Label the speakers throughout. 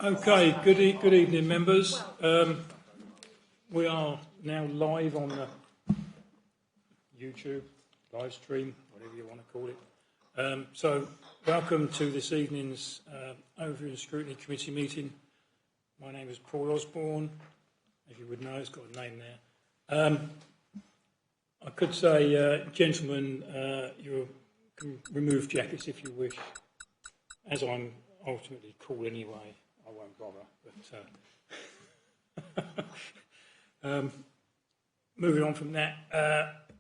Speaker 1: Okay, good evening, members. We are now live on the YouTube live stream, whatever you want to call it. So, welcome to this evening's Overview and Scrutiny Committee meeting. My name is Paul Osborne. As you would know, it's got a name there. I could say, gentlemen, you can remove jackets if you wish. As I'm ultimately cool anyway, I won't bother. But moving on from that,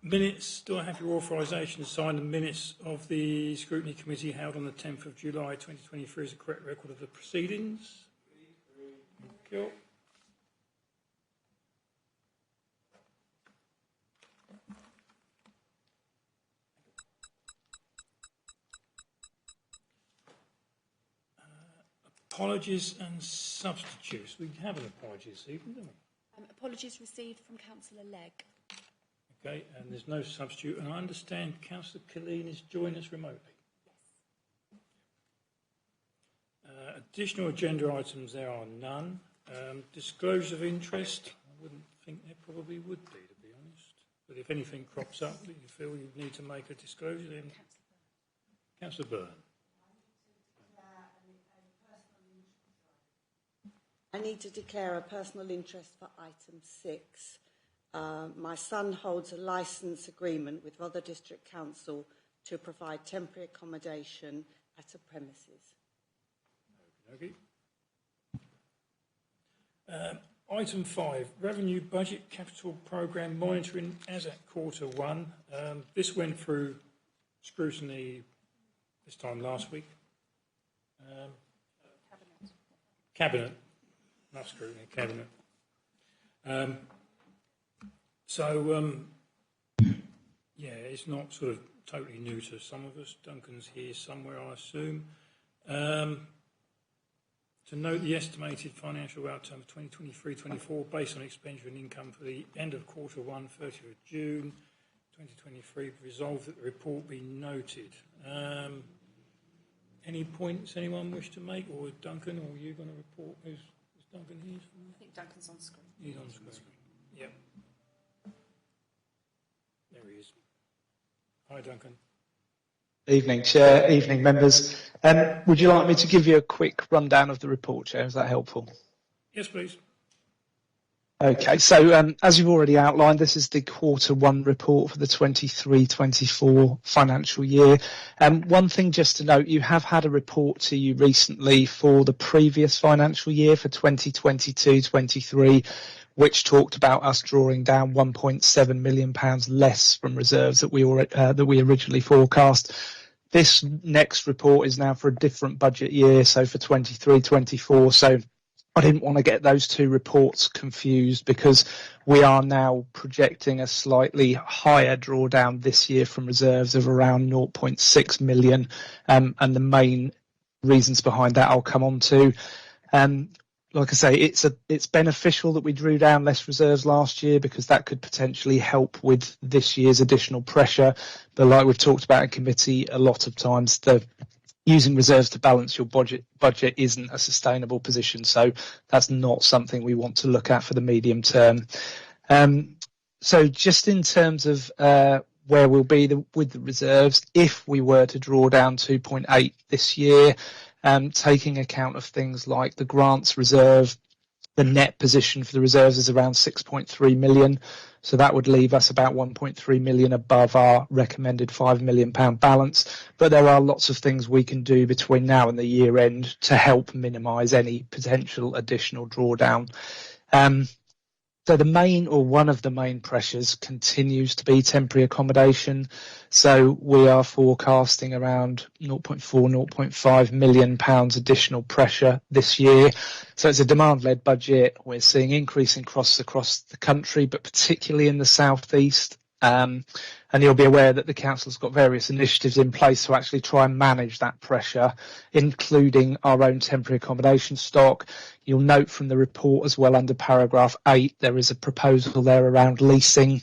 Speaker 1: minutes. Do I have your authorisation to sign the minutes of the Scrutiny Committee held on the 10th of July 2023 as a correct record of the proceedings? Thank you. Apologies and substitutes. We have an apology this evening, don't we?
Speaker 2: Apologies received from Councillor Legg.
Speaker 1: Okay, and there's no substitute. And I understand Councillor Killeen is joining us remotely. Yes. Additional agenda items, there are none. Disclosure of interest, I wouldn't think there probably would be, to be honest. But if anything crops up that you feel you need to make a disclosure, then Councillor Byrne.
Speaker 3: I need to declare a personal interest for item 6. My son holds a licence agreement with Rother District Council to provide temporary accommodation at a premises.
Speaker 1: Okay. Item 5, Revenue Budget Capital Programme Monitoring as at Q1. This went through scrutiny this time last week. Cabinet. Not scrutiny, cabinet. Yeah, it's not sort of totally new to some of us. Duncan's here somewhere, I assume. To note the estimated financial outcome of 2023-24 based on expenditure and income for the end of Q1, 30th of June 2023, resolved that the report be noted. Any points anyone wish to make, or Duncan, or are you going to report? Is Duncan here?
Speaker 2: I think Duncan's on screen.
Speaker 1: He's on screen. Yep. There he is. Hi, Duncan.
Speaker 4: Evening, Chair. Evening, members. Would you like me to give you a quick rundown of the report, Chair? Is that helpful?
Speaker 1: Yes, please.
Speaker 4: Okay, so as you've already outlined, this is the Q1 report for the 23-24 financial year. One thing just to note, you have had a report to you recently for the previous financial year for 2022-23, which talked about us drawing down £1.7 million less from reserves that we originally forecast. This next report is now for a different budget year, so for 23-24. So I didn't want to get those two reports confused because we are now projecting a slightly higher drawdown this year from reserves of around 0.6 million. And the main reasons behind that I'll come on to. Like I say, it's beneficial that we drew down less reserves last year because that could potentially help with this year's additional pressure. But like we've talked about in committee, a lot of times using reserves to balance your budget isn't a sustainable position, so that's not something we want to look at for the medium term. So just in terms of where we'll be with the reserves, if we were to draw down 2.8 this year, taking account of things like the grants reserve, the net position for the reserves is around 6.3 million. So that would leave us about 1.3 million above our recommended £5 million balance. But there are lots of things we can do between now and the year end to help minimise any potential additional drawdown. So the main, or one of the main pressures continues to be temporary accommodation. So we are forecasting around 0.4, 0.5 million pounds additional pressure this year. So it's a demand-led budget. We're seeing increasing costs across the country, but particularly in the southeast. And you'll be aware that the council's got various initiatives in place to actually try and manage that pressure, including our own temporary accommodation stock. You'll note from the report as well under paragraph 8, there is a proposal there around leasing.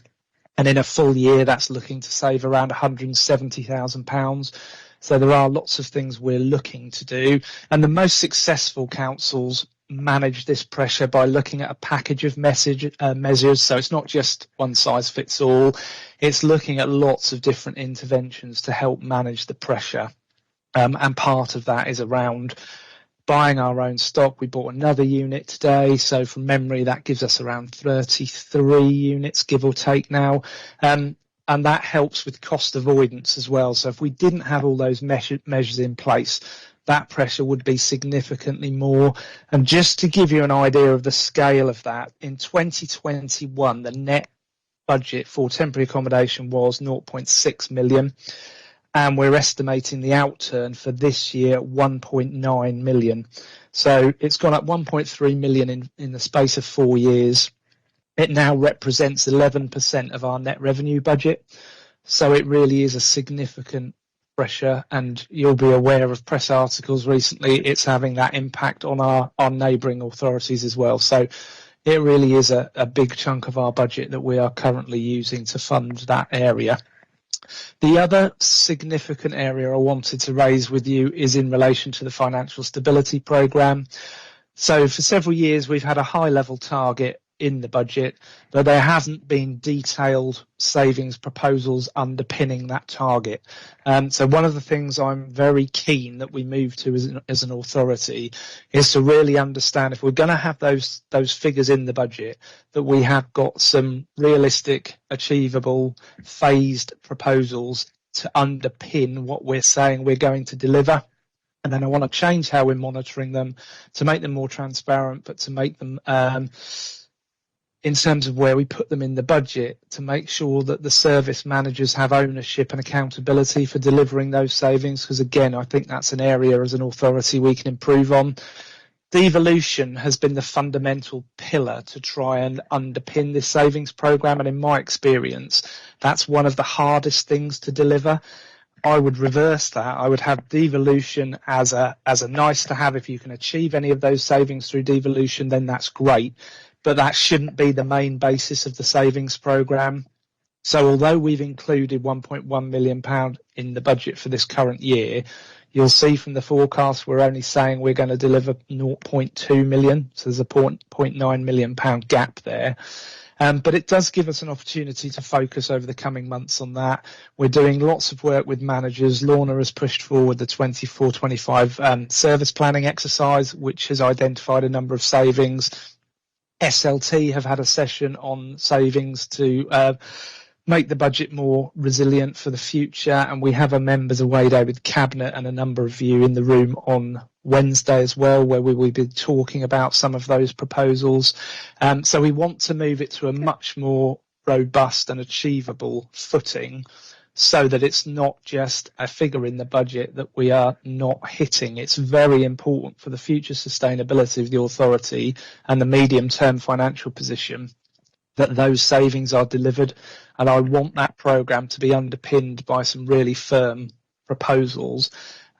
Speaker 4: And in a full year, that's looking to save around £170,000. So there are lots of things we're looking to do, and the most successful councils manage this pressure by looking at a package of measures. So it's not just one size fits all. It's looking at lots of different interventions to help manage the pressure. And part of that is around buying our own stock. We bought another unit today, so from memory that gives us around 33 units, give or take now. And that helps with cost avoidance as well. So if we didn't have all those measures in place, that pressure would be significantly more. And just to give you an idea of the scale of that, in 2021, the net budget for temporary accommodation was 0.6 million. And we're estimating the outturn for this year at 1.9 million. So it's gone up 1.3 million in the space of 4 years. It now represents 11% of our net revenue budget. So it really is a significant pressure, and you'll be aware of press articles recently. It's having that impact on our neighbouring authorities as well. So it really is a big chunk of our budget that we are currently using to fund that area. The other significant area I wanted to raise with you is in relation to the Financial Stability Programme. So for several years we've had a high level target in the budget, but there hasn't been detailed savings proposals underpinning that target. So one of the things I'm very keen that we move to as an authority is to really understand, if we're going to have those figures in the budget, that we have got some realistic, achievable, phased proposals to underpin what we're saying we're going to deliver. And then I want to change how we're monitoring them to make them more transparent, but to make them in terms of where we put them in the budget, to make sure that the service managers have ownership and accountability for delivering those savings, because again, I think that's an area as an authority we can improve on. Devolution has been the fundamental pillar to try and underpin this savings programme, and in my experience, that's one of the hardest things to deliver. I would reverse that. I would have devolution as a nice to have. If you can achieve any of those savings through devolution, then that's great. But that shouldn't be the main basis of the savings programme. So although we've included £1.1 million in the budget for this current year, you'll see from the forecast we're only saying we're going to deliver 0.2 million. So there's a £0.9 million gap there. But it does give us an opportunity to focus over the coming months on that. We're doing lots of work with managers. Lorna has pushed forward the 24-25 service planning exercise, which has identified a number of savings. SLT have had a session on savings to make the budget more resilient for the future, and we have a members away day with Cabinet and a number of you in the room on Wednesday as well, where we will be talking about some of those proposals. So we want to move it to a much more robust and achievable footing, so that it's not just a figure in the budget that we are not hitting. It's very important for the future sustainability of the authority and the medium-term financial position that those savings are delivered. And I want that programme to be underpinned by some really firm proposals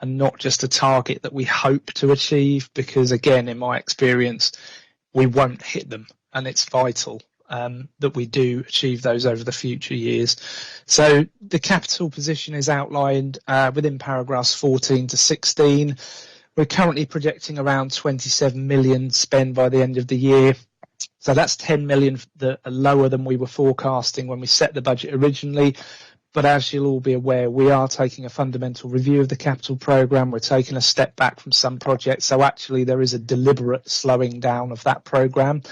Speaker 4: and not just a target that we hope to achieve, because again, in my experience, we won't hit them, and it's vital that we do achieve those over the future years. So the capital position is outlined within paragraphs 14 to 16. We're currently projecting around 27 million spend by the end of the year. So that's 10 million lower than we were forecasting when we set the budget originally. But as you'll all be aware, we are taking a fundamental review of the capital programme. We're taking a step back from some projects. So actually there is a deliberate slowing down of that programme.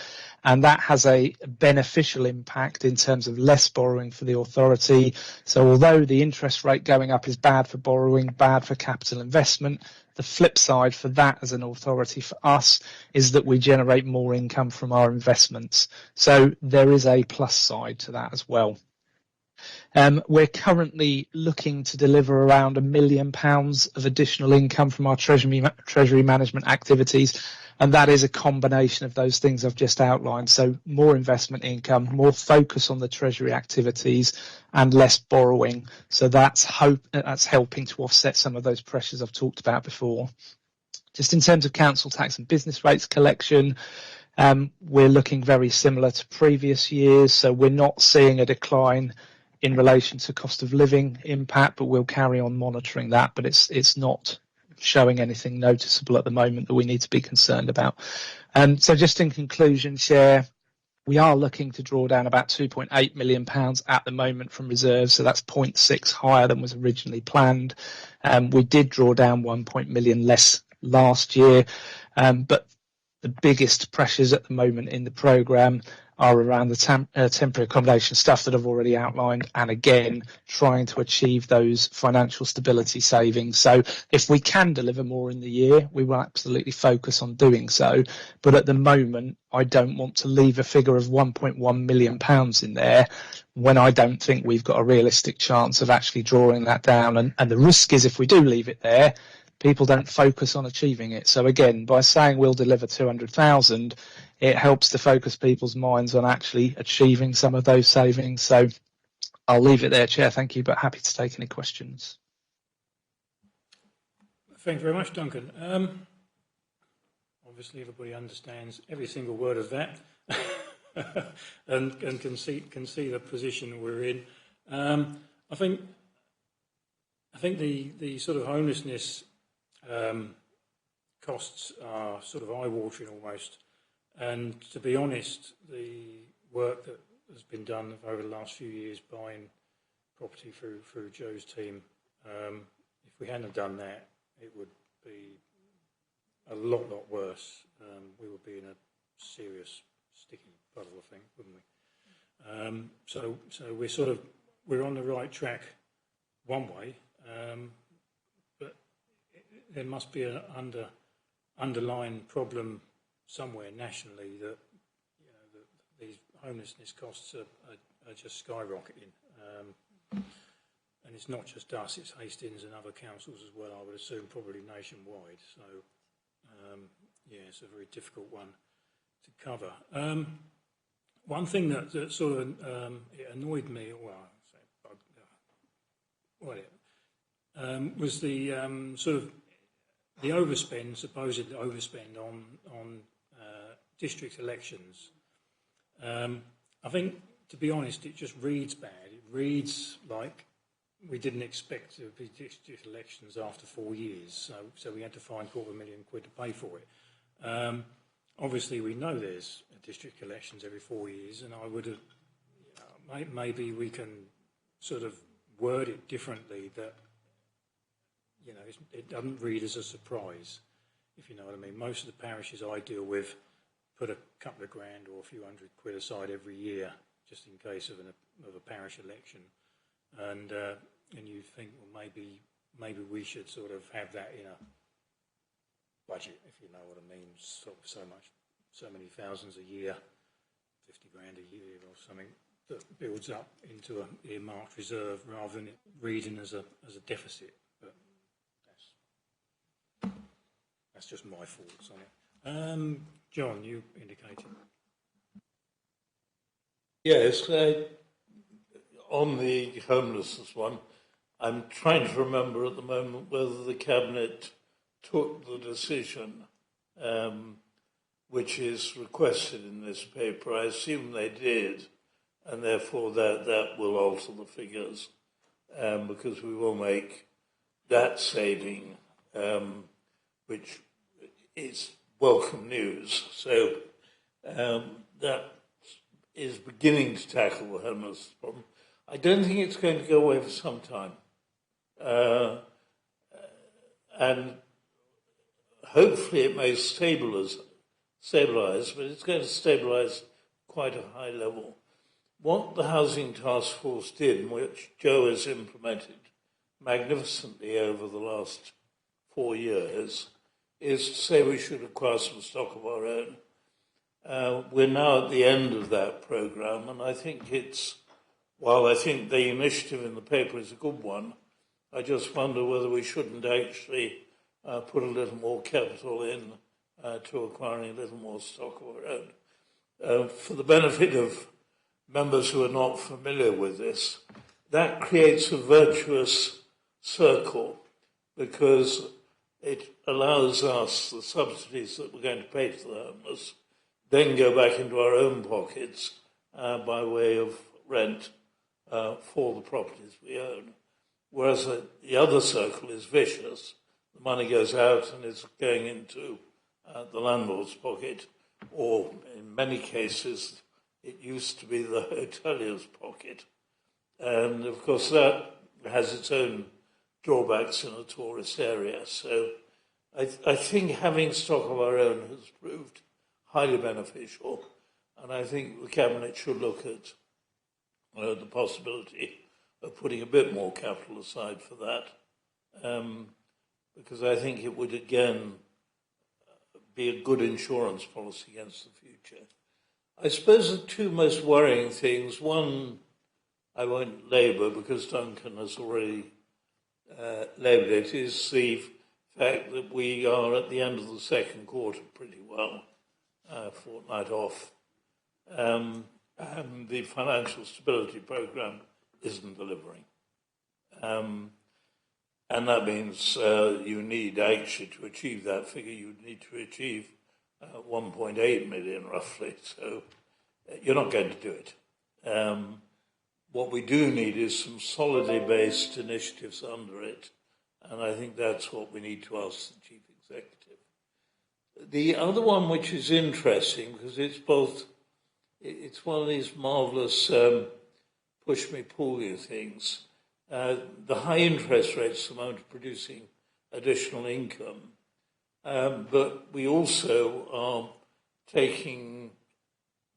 Speaker 4: And that has a beneficial impact in terms of less borrowing for the authority. So although the interest rate going up is bad for borrowing, bad for capital investment, the flip side for that as an authority for us is that we generate more income from our investments. So there is a plus side to that as well. We're currently looking to deliver around £1 million of additional income from our treasury management activities, and that is a combination of those things I've just outlined. So more investment income, more focus on the treasury activities, and less borrowing. So that's helping to offset some of those pressures I've talked about before. Just in terms of council tax and business rates collection, we're looking very similar to previous years. So we're not seeing a decline in relation to cost of living impact, but we'll carry on monitoring that. But it's not showing anything noticeable at the moment that we need to be concerned about. So just in conclusion, Chair, we are looking to draw down about £2.8 million at the moment from reserves, so that's 0.6 higher than was originally planned. We did draw down 1 million less last year, but the biggest pressures at the moment in the programme are around the temporary accommodation stuff that I've already outlined, and again, trying to achieve those financial stability savings. So if we can deliver more in the year, we will absolutely focus on doing so. But at the moment, I don't want to leave a figure of £1.1 million in there when I don't think we've got a realistic chance of actually drawing that down. And the risk is if we do leave it there, people don't focus on achieving it. So again, by saying we'll deliver 200,000, it helps to focus people's minds on actually achieving some of those savings. So I'll leave it there, Chair. Thank you, but happy to take any questions.
Speaker 1: Thank you very much, Duncan. Obviously, everybody understands every single word of that and can see the position we're in. I think the sort of homelessness costs are sort of eye-watering almost. And to be honest, the work that has been done over the last few years buying property through Joe's team, if we hadn't have done that, it would be a lot worse. We would be in a serious sticky puddle, I think, wouldn't we? So we're on the right track one way, but there must be an underlying problem somewhere nationally that, that these homelessness costs are just skyrocketing. And it's not just us, it's Hastings and other councils as well, I would assume, probably nationwide. So, it's a very difficult one to cover. One thing that sort of it annoyed me, was the sort of the supposed overspend on district elections. I think, to be honest, it just reads bad. It reads like we didn't expect to be district elections after 4 years, so we had to find £250,000 to pay for it. Obviously, we know there's district elections every 4 years, and I would have, maybe we can sort of word it differently that, it doesn't read as a surprise, if you know what I mean. Most of the parishes I deal with put a couple of grand or a few £100 aside every year, just in case of a parish election. And you think, well, maybe we should sort of have that in a budget, if you know what I mean, so many thousands a year, 50 grand a year or something, that builds up into an earmarked reserve rather than it reading as a deficit. But that's just my thoughts on it. John, you indicated.
Speaker 5: Yes, on the homelessness one, I'm trying to remember at the moment whether the Cabinet took the decision which is requested in this paper. I assume they did, and therefore that will alter the figures because we will make that saving, which is welcome news. So that is beginning to tackle the homeless problem. I don't think it's going to go away for some time. And hopefully it may stabilise, but it's going to stabilise quite a high level. What the Housing Task Force did, which Joe has implemented magnificently over the last 4 years, is to say we should acquire some stock of our own. We're now at the end of that programme, and I think while I think the initiative in the paper is a good one, I just wonder whether we shouldn't actually put a little more capital in to acquiring a little more stock of our own. For the benefit of members who are not familiar with this, that creates a virtuous circle because it allows us, the subsidies that we're going to pay to the homeless, then go back into our own pockets by way of rent for the properties we own. Whereas the other circle is vicious. The money goes out and it's going into the landlord's pocket, or in many cases, it used to be the hotelier's pocket. And of course, that has its own drawbacks in a tourist area. So I think having stock of our own has proved highly beneficial. And I think the Cabinet should look at the possibility of putting a bit more capital aside for that, because I think it would, again, be a good insurance policy against the future. I suppose the two most worrying things, one I won't labour because Duncan has already labelled it, is the fact that we are at the end of the second quarter pretty well, fortnight off, and the financial stability programme isn't delivering. And that means you need actually to achieve that figure, you need to achieve 1.8 million roughly, so you're not going to do it. What we do need is some solidly based initiatives under it, and I think that's what we need to ask the Chief Executive. The other one, which is interesting, because it's one of these marvellous push-me-pull-you things. The high interest rates at the moment are producing additional income, but we also are taking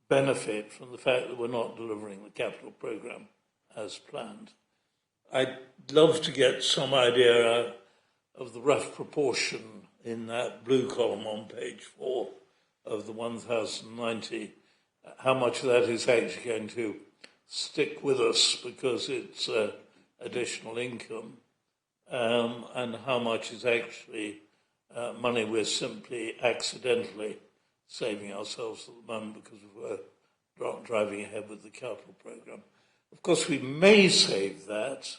Speaker 5: benefit from the fact that we're not delivering the capital programme as planned. I'd love to get some idea of the rough proportion in that blue column on page 4 of the 1,090, how much of that is actually going to stick with us because it's additional income, and how much is actually money we're simply accidentally saving ourselves at the moment because we're driving ahead with the capital programme. Of course, we may save that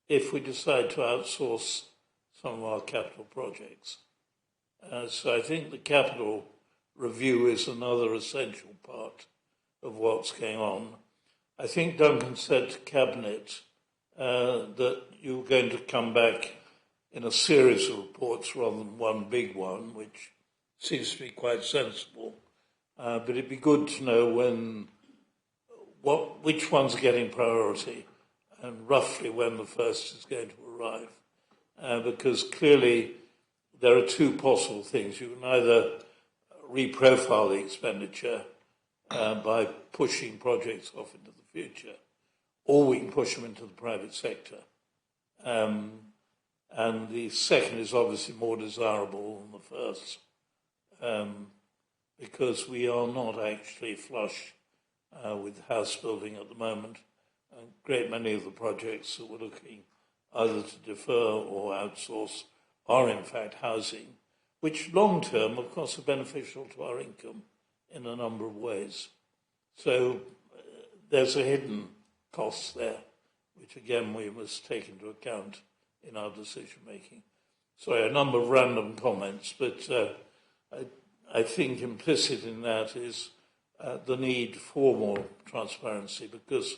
Speaker 5: if we decide to outsource some of our capital projects. So I think the capital review is another essential part of what's going on. I think Duncan said to Cabinet that you were going to come back in a series of reports rather than one big one, which seems to be quite sensible. But it'd be good to know which ones are getting priority and roughly when the first is going to arrive. Because clearly there are two possible things. You can either reprofile the expenditure by pushing projects off into the future, or we can push them into the private sector. And the second is obviously more desirable than the first, because we are not actually flush with house building at the moment. A great many of the projects that we're looking either to defer or outsource are in fact housing, which long term, of course, are beneficial to our income in a number of ways. So there's a hidden cost there, which again we must take into account in our decision making. Sorry, a number of random comments, but I think implicit in that is the need for more transparency, because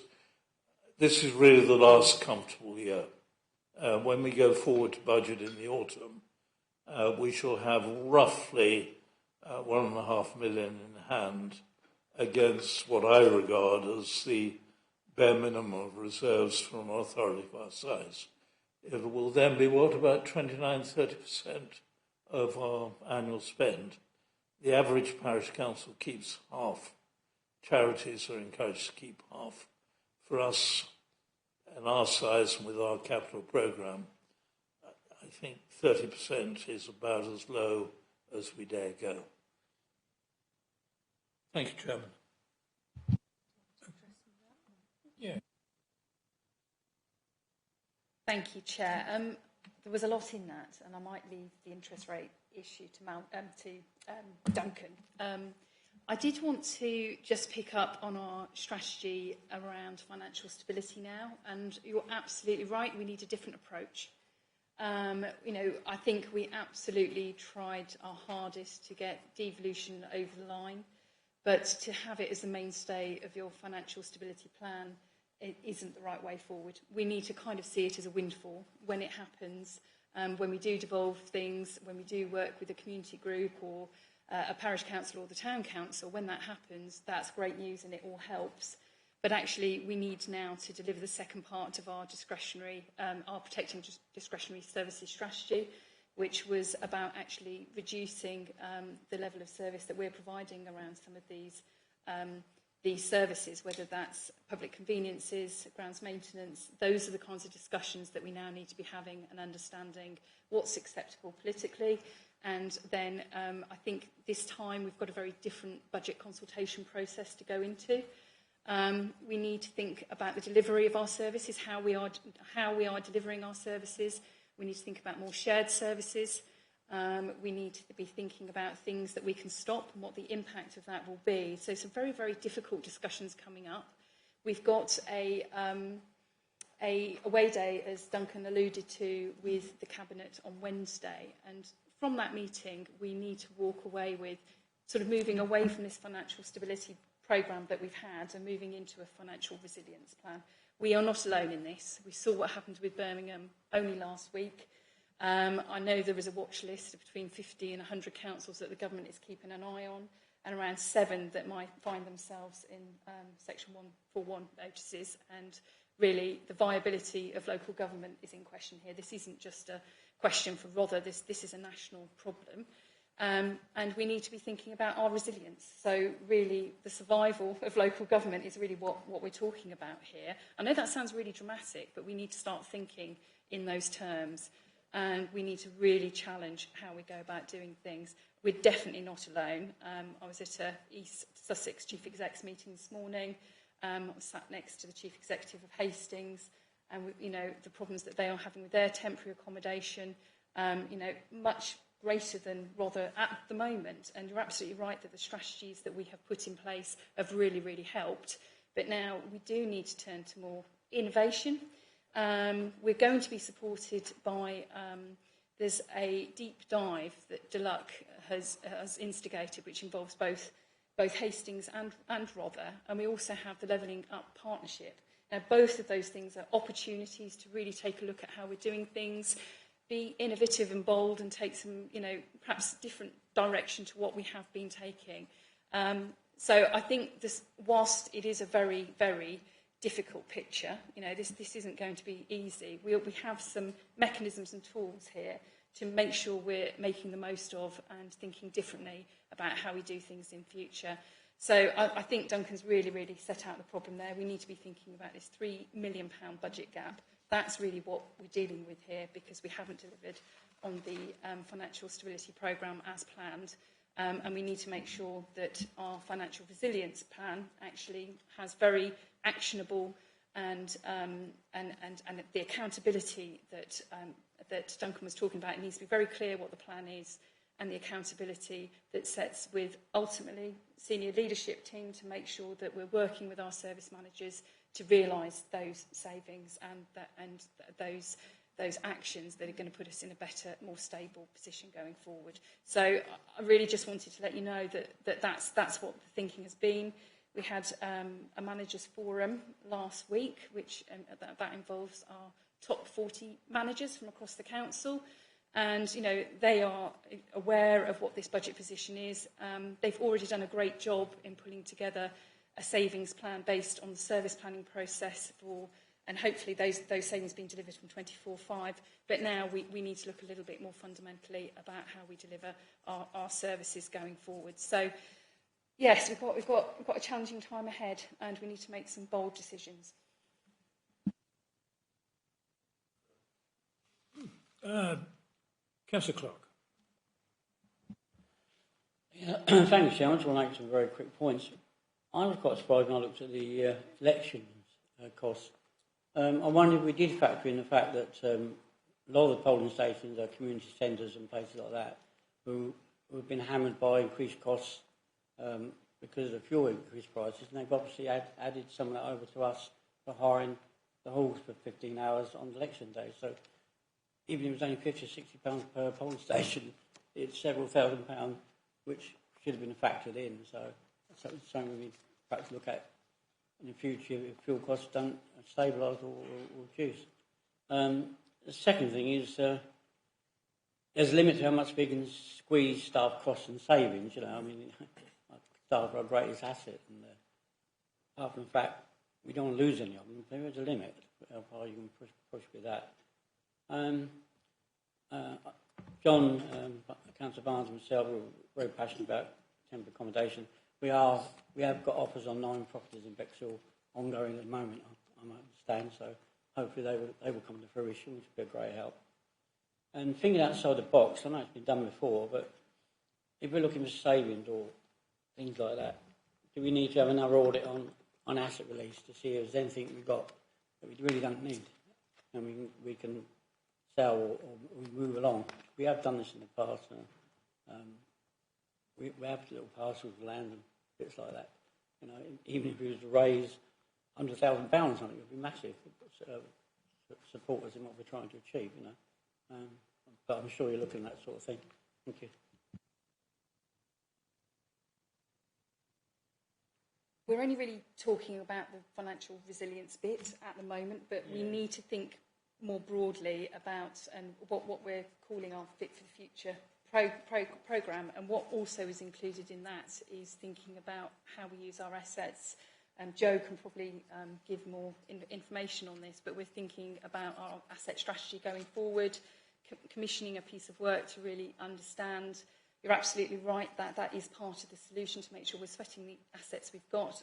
Speaker 5: this is really the last comfortable year. When we go forward to budget in the autumn, we shall have roughly 1.5 million in hand against what I regard as the bare minimum of reserves from an authority of our size. It will then be, what, about 29-30% of our annual spend. The average parish council keeps half. Charities are encouraged to keep half. For us, and our size and with our capital programme, I think 30% is about as low as we dare go. Thank you, Chairman.
Speaker 1: Yeah.
Speaker 2: Thank you, Chair. There was a lot in that, and I might leave the interest rate issue to Duncan. I did want to just pick up on our strategy around financial stability now, and you're absolutely right, we need a different approach. I think we absolutely tried our hardest to get devolution over the line, but to have it as the mainstay of your financial stability plan it isn't the right way forward. We need to kind of see it as a windfall when it happens, when we do devolve things, when we do work with a community group or a parish council or the town council. When that happens, that's great news and it all helps. But actually, we need now to deliver the second part of our protecting discretionary services strategy, which was about actually reducing the level of service that we're providing around some of these services, whether that's public conveniences, grounds maintenance. Those are the kinds of discussions that we now need to be having and understanding what's acceptable politically. And then I think this time we've got a very different budget consultation process to go into. We need to think about the delivery of our services, how we are delivering our services. We need to think about more shared services. We need to be thinking about things that we can stop and what the impact of that will be. So some very, very difficult discussions coming up. We've got a away day, as Duncan alluded to, with the Cabinet on Wednesday. And from that meeting, we need to walk away with sort of moving away from this financial stability programme that we've had and moving into a financial resilience plan. We are not alone in this. We saw what happened with Birmingham only last week. I know there is a watch list of between 50 and 100 councils that the government is keeping an eye on, and around 7 that might find themselves in Section 141 notices. And really, the viability of local government is in question here. This isn't just a question for Rother. This is a national problem. And we need to be thinking about our resilience. So really, the survival of local government is really what we're talking about here. I know that sounds really dramatic, but we need to start thinking in those terms. And we need to really challenge how we go about doing things. We're definitely not alone. I was at a East Sussex Chief Exec's meeting this morning. I was sat next to the Chief Executive of Hastings, and the problems that they are having with their temporary accommodation, much greater than Rother at the moment. And you're absolutely right that the strategies that we have put in place have really, really helped. But now we do need to turn to more innovation. We're going to be supported by, there's a deep dive that DeLuc has instigated, which involves both Hastings and Rother. And we also have the Levelling Up Partnership. Now, both of those things are opportunities to really take a look at how we're doing things, be innovative and bold, and take some, perhaps different direction to what we have been taking. So I think this, whilst it is a very, very difficult picture, this isn't going to be easy. We have some mechanisms and tools here to make sure we're making the most of and thinking differently about how we do things in future. So I think Duncan's really, really set out the problem there. We need to be thinking about this £3 million budget gap. That's really what we're dealing with here, because we haven't delivered on the financial stability programme as planned. And we need to make sure that our financial resilience plan actually has very actionable and the accountability that Duncan was talking about. It needs to be very clear what the plan is, and the accountability that sets with, ultimately, senior leadership team to make sure that we're working with our service managers to realise those savings and those actions that are going to put us in a better, more stable position going forward. So I really just wanted to let you know that's what the thinking has been. We had a managers forum last week, which that involves our top 40 managers from across the council. And, they are aware of what this budget position is. They've already done a great job in pulling together a savings plan based on the service planning process and hopefully those savings being delivered from 24/5. But now we need to look a little bit more fundamentally about how we deliver our services going forward. So, yes, we've got a challenging time ahead, and we need to make some bold decisions.
Speaker 1: Councillor Clark.
Speaker 6: Yeah, thank you, Chairman. I want to make some very quick points. I was quite surprised when I looked at the elections costs. I wonder if we did factor in the fact that a lot of the polling stations are community centres and places like that who've been hammered by increased costs because of fuel increased prices, and they've obviously added some of that over to us for hiring the halls for 15 hours on election day. So even if it was only £50 or £60 per polling station, it's several £1,000s, which should have been factored in. So that's something we need to perhaps look at in the future if fuel costs don't stabilise or reduce. The second thing is there's a limit to how much we can squeeze staff costs and savings. I mean, staff are our greatest asset, and apart from the fact we don't want to lose any of them, there is a limit how far you can push with that. John, Councillor Barnes and myself are very passionate about temporary accommodation. We have got offers on 9 properties in Bexhill ongoing at the moment, I understand, so hopefully they will come to fruition, which would be a great help. And thinking outside the box, I know it's been done before, but if we're looking for savings or things like that, do we need to have another audit on asset release to see if there's anything we've got that we really don't need and we can sell or we move along? We have done this in the past. We have little parcels of land and bits like that. Even if we was to raise £100,000 on something, it would be massive. Support us in what we're trying to achieve. But I'm sure you're looking at that sort of thing. Thank you.
Speaker 2: We're only really talking about the financial resilience bit at the moment, but we need to think more broadly about what we're calling our Fit for the Future programme, and what also is included in that is thinking about how we use our assets. Joe can probably give more information on this, but we're thinking about our asset strategy going forward, commissioning a piece of work to really understand. You're absolutely right that is part of the solution, to make sure we're sweating the assets we've got.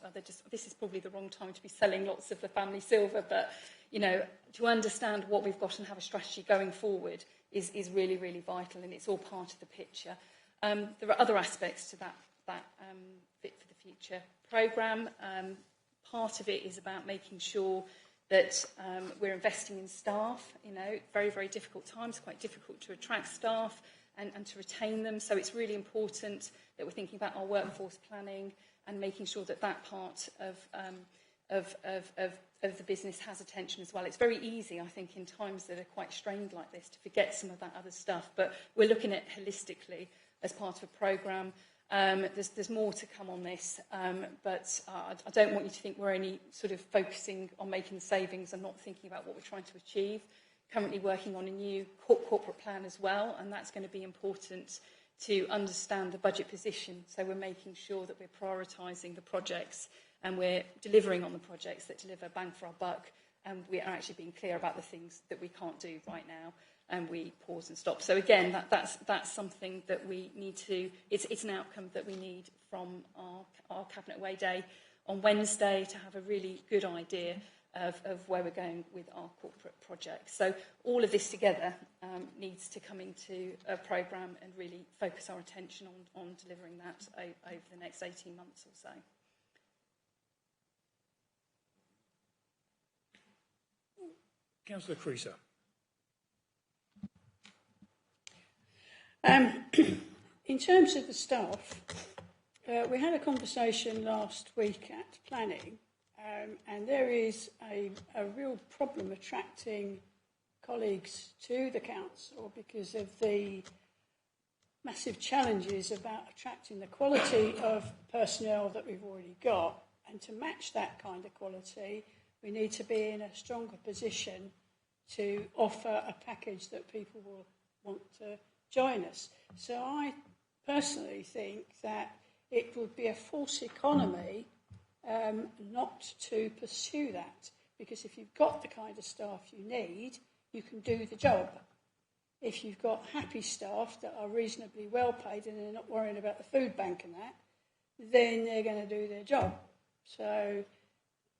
Speaker 2: This is probably the wrong time to be selling lots of the family silver, but to understand what we've got and have a strategy going forward is really, really vital, and it's all part of the picture. There are other aspects to that Fit for the Future programme. Part of it is about making sure that we're investing in staff. Very, very difficult times, quite difficult to attract staff and to retain them. So it's really important that we're thinking about our workforce planning and making sure that part of the business has attention as well. It's very easy, I think, in times that are quite strained like this, to forget some of that other stuff. But we're looking at it holistically as part of a programme. There's more to come on this, but I don't want you to think we're only sort of focusing on making savings and not thinking about what we're trying to achieve. Currently working on a new corporate plan as well, and that's going to be important to understand the budget position. So we're making sure that we're prioritising the projects and we're delivering on the projects that deliver bang for our buck, and we are actually being clear about the things that we can't do right now, and we pause and stop. So again, that's something that we need to, it's an outcome that we need from our Cabinet Way Day on Wednesday to have a really good idea of where we're going with our corporate projects. So all of this together needs to come into a programme and really focus our attention on delivering that over the next 18 months or so.
Speaker 1: Councillor Creaser.
Speaker 7: In terms of the staff, we had a conversation last week at planning, and there is a real problem attracting colleagues to the council because of the massive challenges about attracting the quality of personnel that we've already got. And to match that kind of quality, we need to be in a stronger position to offer a package that people will want to join us. So I personally think that it would be a false economy not to pursue that, because if you've got the kind of staff you need, you can do the job. If you've got happy staff that are reasonably well paid and they're not worrying about the food bank and that, then they're going to do their job. So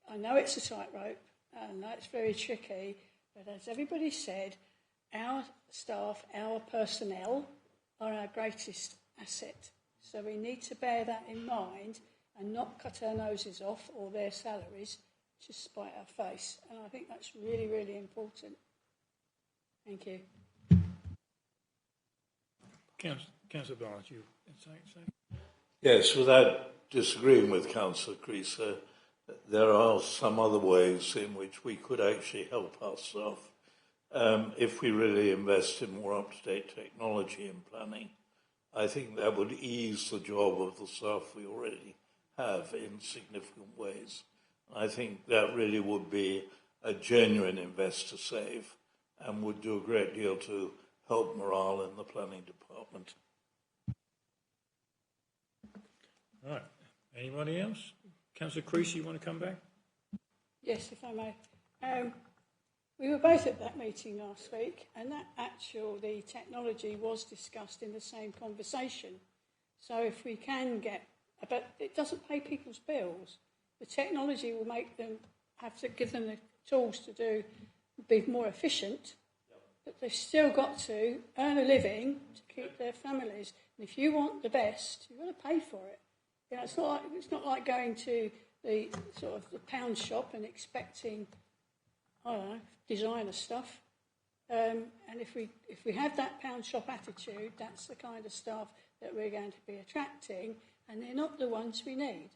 Speaker 7: I know it's a tightrope, I know it's very tricky, but as everybody said, our staff, our personnel are our greatest asset. So we need to bear that in mind and not cut our noses off or their salaries to spite our face. And I think that's really, really important. Thank you.
Speaker 1: Councillor Barnes, you say?
Speaker 5: Yes, without disagreeing with Councillor Creaser, there are some other ways in which we could actually help our staff. If we really invest in more up-to-date technology and planning, I think that would ease the job of the staff we already have in significant ways. I think that really would be a genuine investor save and would do a great deal to help morale in the planning department.
Speaker 1: Right. Anybody else? Councillor Creasy, you want to come back?
Speaker 7: Yes, if I may. We were both at that meeting last week, and the technology was discussed in the same conversation. So if we can get, but it doesn't pay people's bills. The technology will make them have to give them the tools to be more efficient, but they've still got to earn a living to keep their families. And if you want the best, you've got to pay for it. You know, it's not like going to the sort of the pound shop and expecting, I don't know, designer stuff. And if we have that pound shop attitude, that's the kind of staff that we're going to be attracting, and they're not the ones we need.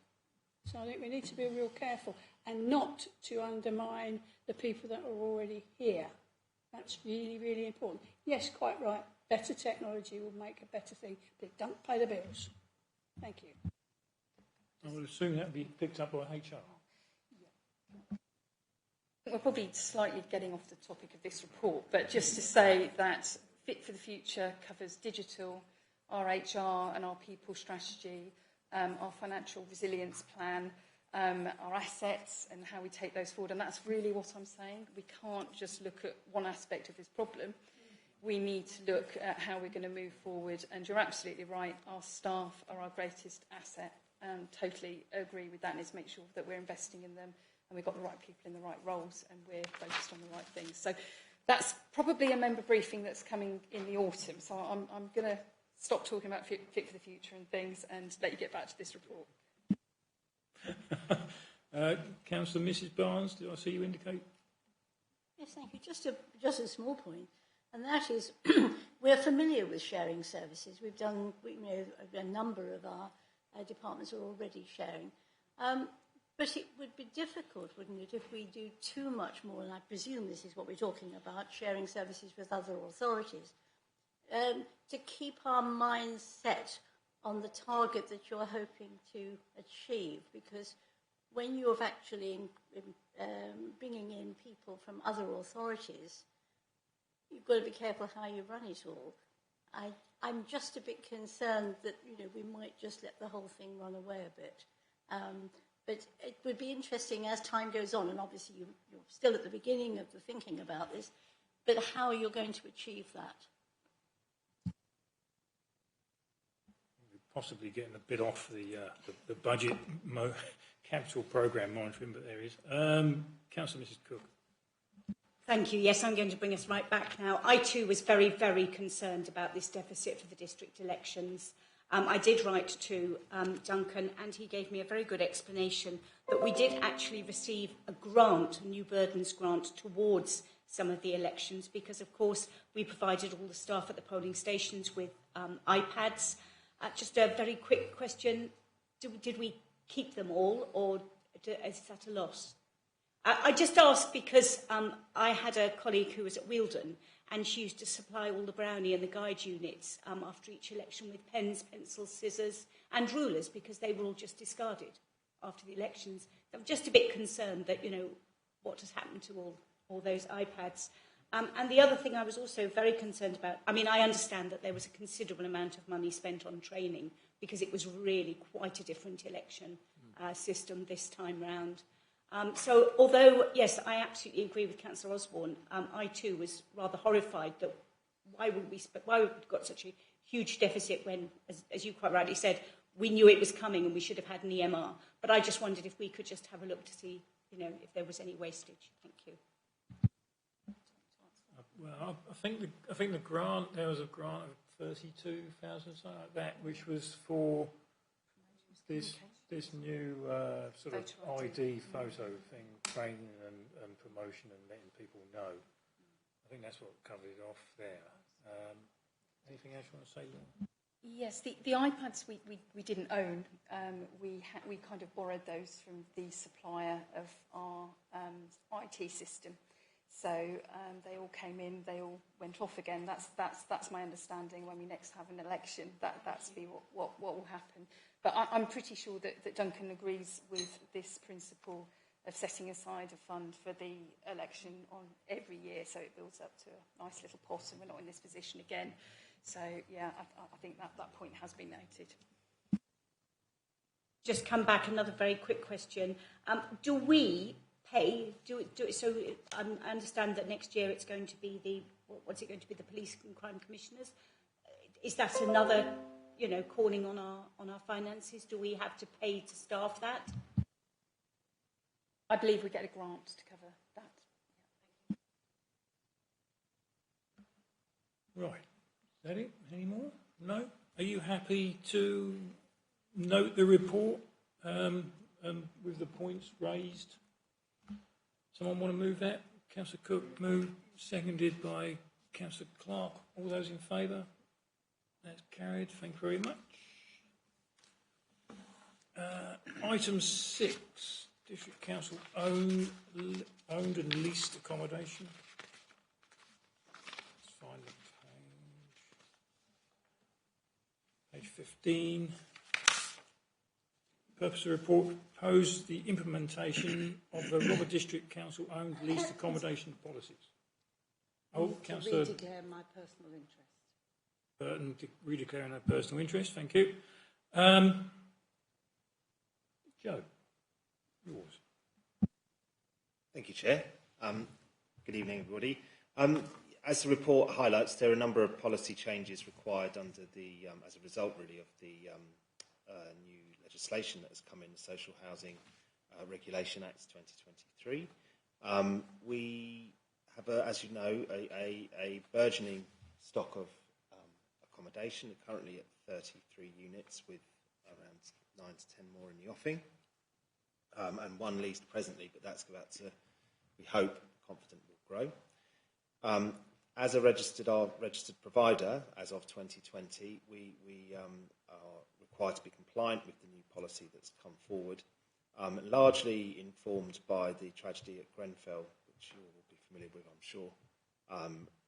Speaker 7: So I think we need to be real careful and not to undermine the people that are already here. That's really, really important. Yes, quite right. Better technology will make a better thing, but it don't pay the bills. Thank you.
Speaker 1: I would assume that would be picked up by HR.
Speaker 2: We're probably slightly getting off the topic of this report, but just to say that Fit for the Future covers digital, our HR and our people strategy, our financial resilience plan, our assets and how we take those forward. And that's really what I'm saying. We can't just look at one aspect of this problem. We need to look at how we're going to move forward. And you're absolutely right, our staff are our greatest asset. Totally agree with that, and it's make sure that we're investing in them and we've got the right people in the right roles and we're focused on the right things. So that's probably a member briefing that's coming in the autumn. So I'm going to stop talking about Fit for the Future and things and let you get back to this report.
Speaker 1: Councillor Mrs Barnes, did I see you indicate?
Speaker 8: Yes, thank you. Just a small point, and that is we're familiar with sharing services. We've done, a number of our departments are already sharing. But it would be difficult, wouldn't it, if we do too much more, and I presume this is what we're talking about, sharing services with other authorities, to keep our minds set on the target that you're hoping to achieve, because when you're actually bringing in people from other authorities, you've got to be careful how you run it all. I'm just a bit concerned that we might just let the whole thing run away a bit. But it would be interesting as time goes on, and obviously you're still at the beginning of the thinking about this, but how you're going to achieve that.
Speaker 1: Possibly getting a bit off the budget capital programme monitoring, but there is. Councillor Mrs Cook.
Speaker 9: Thank you. Yes, I'm going to bring us right back now. I too was very, very concerned about this deficit for the district elections. I did write to Duncan, and he gave me a very good explanation that we did actually receive a grant, a new burdens grant, towards some of the elections because, of course, we provided all the staff at the polling stations with iPads. Just a very quick question. Did we keep them all, or is that a loss? I just asked because I had a colleague who was at Wealdon, and she used to supply all the brownie and the guide units after each election with pens, pencils, scissors and rulers because they were all just discarded after the elections. I'm just a bit concerned that, what has happened to all those iPads. And the other thing I was also very concerned about, I understand that there was a considerable amount of money spent on training because it was really quite a different election system this time round. So although, yes, I absolutely agree with Councillor Osborne, I too was rather horrified that why would we got such a huge deficit when, as you quite rightly said, we knew it was coming and we should have had an EMR. But I just wondered if we could just have a look to see, if there was any wastage. Thank you.
Speaker 1: Well, I think the grant, there was a grant of 32,000, something like that, which was for this new sort of ID photo thing, training and promotion and letting people know. I think that's what covered it off there. Anything else you want to say, Laura?
Speaker 2: Yes, the iPads we didn't own. We kind of borrowed those from the supplier of our IT system. So they all came in, they all went off again. That's my understanding. When we next have an election, that's be what will happen. But I'm pretty sure that Duncan agrees with this principle setting aside a fund for the election on every year, so it builds up to a nice little pot, and we're not in this position again. So, yeah, I think that point has been noted.
Speaker 9: Just come back, another very quick question. Do we pay? So I understand that next year it's going to be what's it going to be? The police and crime commissioners. Is that another, calling on our finances? Do we have to pay to staff that?
Speaker 2: I believe we get a grant to cover that.
Speaker 1: Right. Is that it? Any more? No? Are you happy to note the report with the points raised? Someone want to move that? Councillor Cook moved, seconded by Councillor Clark. All those in favour? That's carried. Thank you very much. Item 6, District Council owned and leased accommodation. Let's find the page. Page 15. Purpose of the report: propose the implementation of the Robert District Council owned leased accommodation policies. Councillor
Speaker 3: Redeclare my personal interest.
Speaker 1: Burton redeclaring her personal interest. Thank you. Joe, yours.
Speaker 10: Thank you, Chair. Good evening, everybody. As the report highlights, there are a number of policy changes required under the, as a result, really, of the new legislation that has come in, the Social Housing Regulation Act 2023. We have, as you know, a burgeoning stock of accommodation, currently at 33 units with around 9 to 10 more in the offing, and one leased presently, but that's about to, we hope, confident will grow. As a registered provider, as of 2020, we are required to be compliant with the new policy that's come forward, largely informed by the tragedy at Grenfell, which you will be familiar with, I'm sure,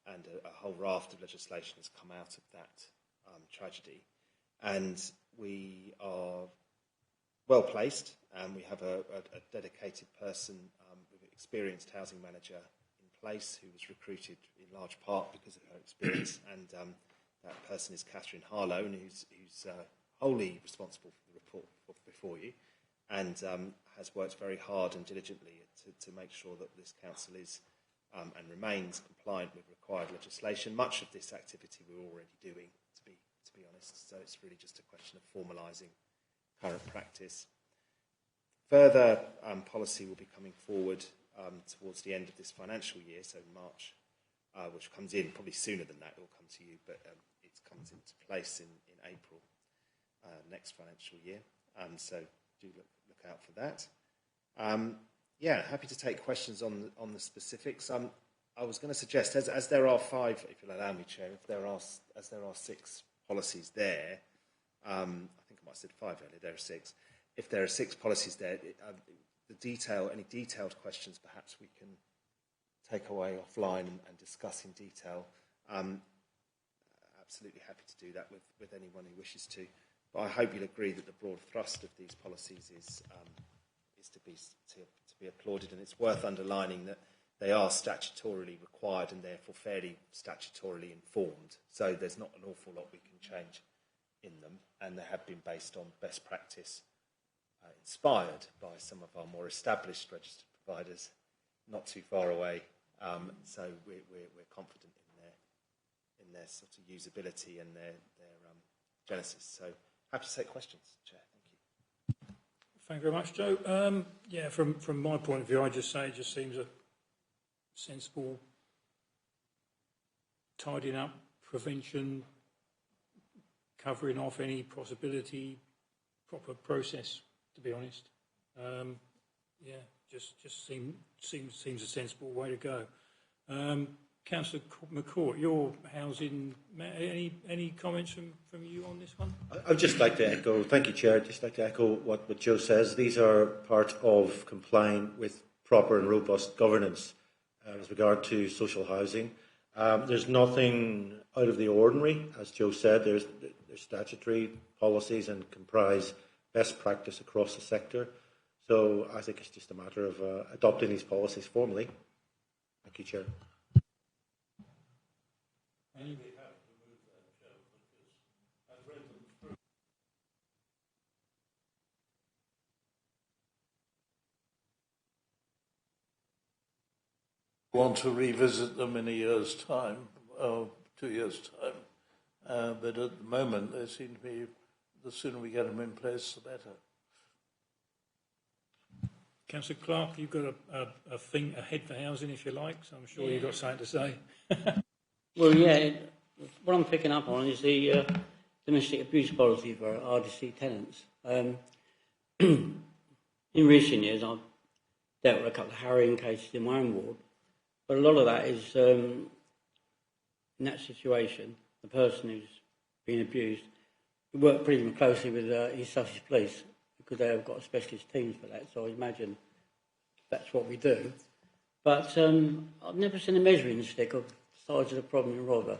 Speaker 10: and a whole raft of legislation has come out of that tragedy. And we are well placed, and we have a dedicated person, with an experienced housing manager in place, who was recruited in large part because of her experience, and that person is Catherine Harlow, and who's wholly responsible for the report before you, and has worked very hard and diligently to make sure that this council is and remains compliant with required legislation. Much of this activity we're already doing, to be honest, so it's really just a question of formalising current practice. Further policy will be coming forward towards the end of this financial year, so March, which comes in probably sooner than that. It will come to you, but it comes into place in April next financial year. So do look out for that. Yeah, happy to take questions on the specifics. I was going to suggest, as there are 5, if you'll allow me, Chair, as there are 6 policies there, I think I might have said 5 earlier, there are 6. If there are 6 policies there, any detailed questions perhaps we can take away offline and discuss in detail. Absolutely happy to do that with anyone who wishes to. But I hope you'll agree that the broad thrust of these policies is to be applauded, and it's worth underlining that they are statutorily required and therefore fairly statutorily informed. So there's not an awful lot we can change in them, and they have been based on best practice, inspired by some of our more established registered providers, not too far away. So we're confident in their sort of usability and their genesis. So happy to take questions, Chair. Thank you.
Speaker 1: Thank you very much, Joe. Yeah, from my point of view, I just say it just seems a sensible, tidying up, prevention, covering off any possibility, proper process, to be honest. Yeah, just seems a sensible way to go. Councillor McCourt, your housing, any comments from you on this one?
Speaker 11: I'd just like to echo, thank you, Chair, I'd just like to echo what Joe says. These are part of complying with proper and robust governance as regard to social housing. There's nothing out of the ordinary, as Joe said. There's statutory policies and comprise best practice across the sector. So I think it's just a matter of adopting these policies formally. Thank you, Chair.
Speaker 5: Want to revisit them in a year's time, or 2 years' time. But at the moment, they seem to be, the sooner we get them in place, the better.
Speaker 1: Councillor Clark, you've got a thing ahead for housing, if you like, so I'm sure you've got something to say.
Speaker 6: Well, yeah, what I'm picking up on is the domestic abuse policy for RDC tenants. In recent years, I've dealt with a couple of harrowing cases in my own ward, but a lot of that is, in that situation, the person who's been abused, we work pretty closely with East Sussex Police because they have got specialist teams for that, so I imagine that's what we do. But I've never seen a measuring stick of the size of the problem in Rother,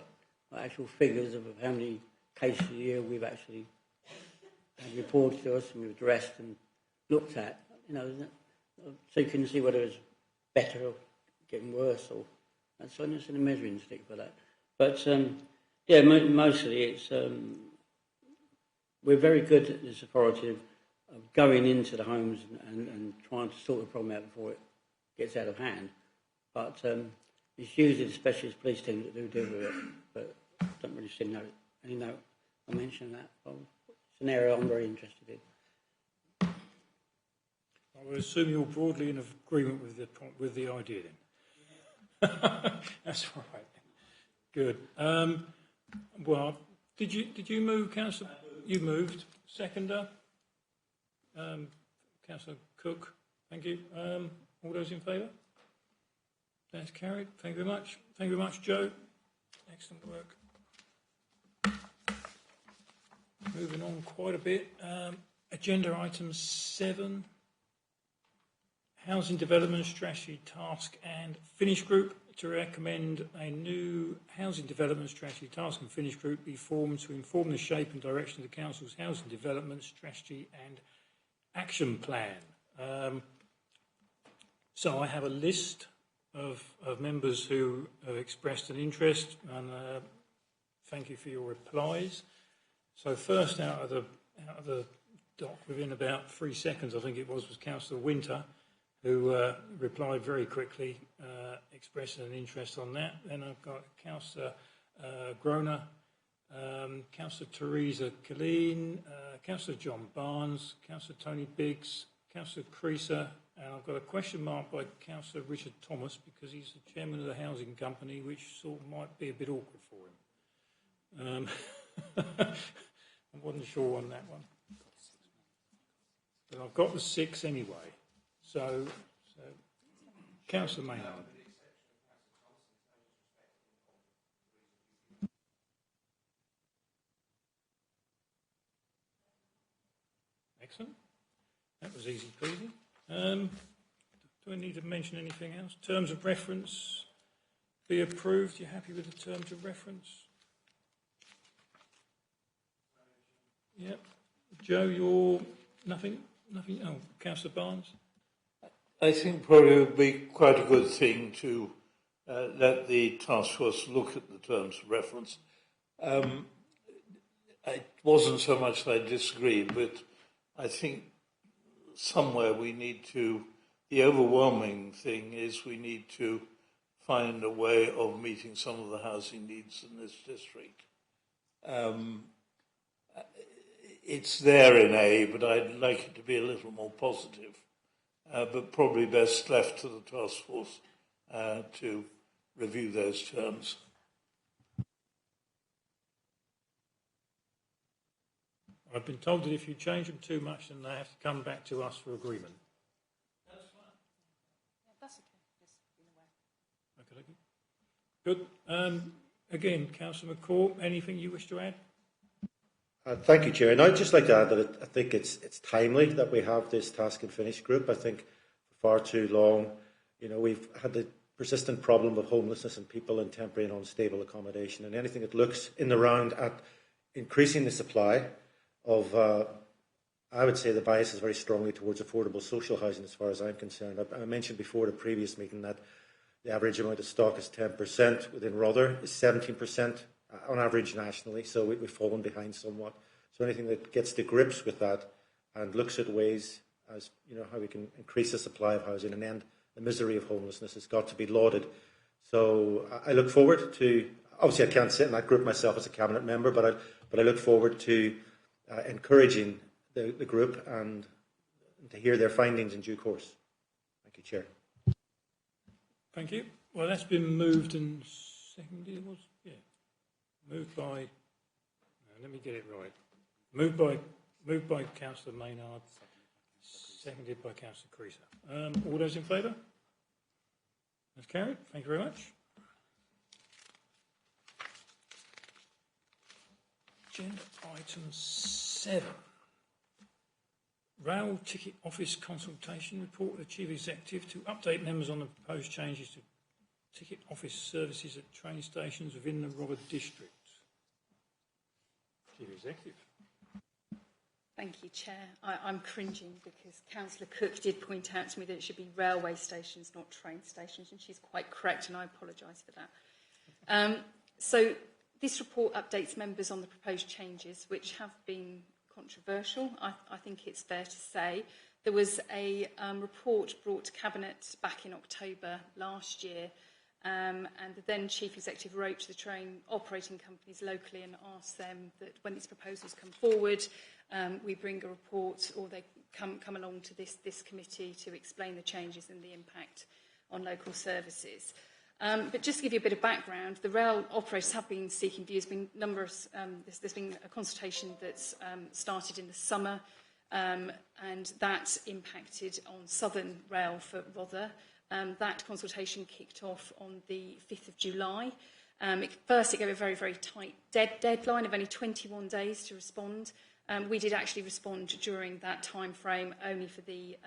Speaker 6: like actual figures of how many cases a year we've actually had reported to us and we've addressed and looked at, you know, so you can see whether it's better or getting worse, or and so I've never seen a measuring stick for that. But yeah, mostly it's we're very good at this authority of going into the homes and trying to sort the problem out before it gets out of hand. But it's usually the specialist police team that do deal with it. But I don't really see any note I mentioned that. It's an area I'm very interested in.
Speaker 1: I would assume you're broadly in agreement with the idea then. That's right. Good. Well, did you move, Councillor? You moved. Seconder. Councillor Cook. Thank you. All those in favour? That's carried. Thank you very much. Thank you very much, Joe. Excellent work. Moving on quite a bit. Agenda item 7. Housing Development Strategy Task and Finish Group to recommend a new Housing Development Strategy Task and Finish Group be formed to inform the shape and direction of the Council's Housing Development Strategy and Action Plan. So I have a list of members who have expressed an interest, and thank you for your replies. So first out of the dock, within about 3 seconds, I think it was Councillor Winter, who replied very quickly, expressing an interest on that. Then I've got Councillor Groner, Councillor Theresa Killeen, Councillor John Barnes, Councillor Tony Biggs, Councillor Creaser, and I've got a question mark by Councillor Richard Thomas because he's the chairman of the housing company, which sort of might be a bit awkward for him. I wasn't sure on that one. But I've got the 6 anyway. So Councillor Maynard. Excellent. That was easy peasy. Do I need to mention anything else? Terms of reference be approved. You happy with the terms of reference? Yep. Joe, you're nothing. Oh, Councillor Barnes.
Speaker 5: I think probably it would be quite a good thing to let the task force look at the terms of reference. It wasn't so much that I disagreed, but I think somewhere we need to, the overwhelming thing is we need to find a way of meeting some of the housing needs in this district. It's there in A, but I'd like it to be a little more positive. But probably best left to the task force to review those terms.
Speaker 1: I've been told that if you change them too much, then they have to come back to us for agreement.
Speaker 2: That's fine. Yeah, that's okay. Just
Speaker 1: Okay. Good. Again, Councillor McCaw, anything you wish to add?
Speaker 11: Thank you, Chair. And I'd just like to add that I think it's timely that we have this task and finish group. I think for far too long, we've had the persistent problem of homelessness and people in temporary and unstable accommodation, and anything that looks in the round at increasing the supply of I would say the bias is very strongly towards affordable social housing as far as I'm concerned. I mentioned before at a previous meeting that the average amount of stock is 10%, within Rother is 17% on average nationally, so we've fallen behind somewhat. So anything that gets to grips with that and looks at ways as how we can increase the supply of housing and end the misery of homelessness has got to be lauded. So I look forward to, obviously I can't sit in that group myself as a cabinet member, but I look forward to encouraging the group and to hear their findings in due course. Thank you, Chair.
Speaker 1: Thank you. Well, that's been moved and seconded. Moved by. Let me get it right. Moved by Councillor Maynard, seconded by Councillor Creaser. All those in favour? That's carried. Thank you very much. Agenda item 7. Rail Ticket Office Consultation Report of the Chief Executive to update members on the proposed changes to ticket office services at train stations within the Rother District. Chief Executive.
Speaker 2: Thank you, Chair. I'm cringing because Councillor Cook did point out to me that it should be railway stations, not train stations, and she's quite correct, and I apologise for that. So this report updates members on the proposed changes, which have been controversial, I think it's fair to say. There was a report brought to Cabinet back in October last year, and the then Chief Executive wrote to the train operating companies locally and asked them that when these proposals come forward, we bring a report or they come along to this committee to explain the changes and the impact on local services. But just to give you a bit of background, the rail operators have been seeking views. There's been a consultation that's started in the summer, and that impacted on Southern Rail for Rother. That consultation kicked off on the 5th of July. First, it gave a very, very tight deadline of only 21 days to respond. We did actually respond during that time frame, only for the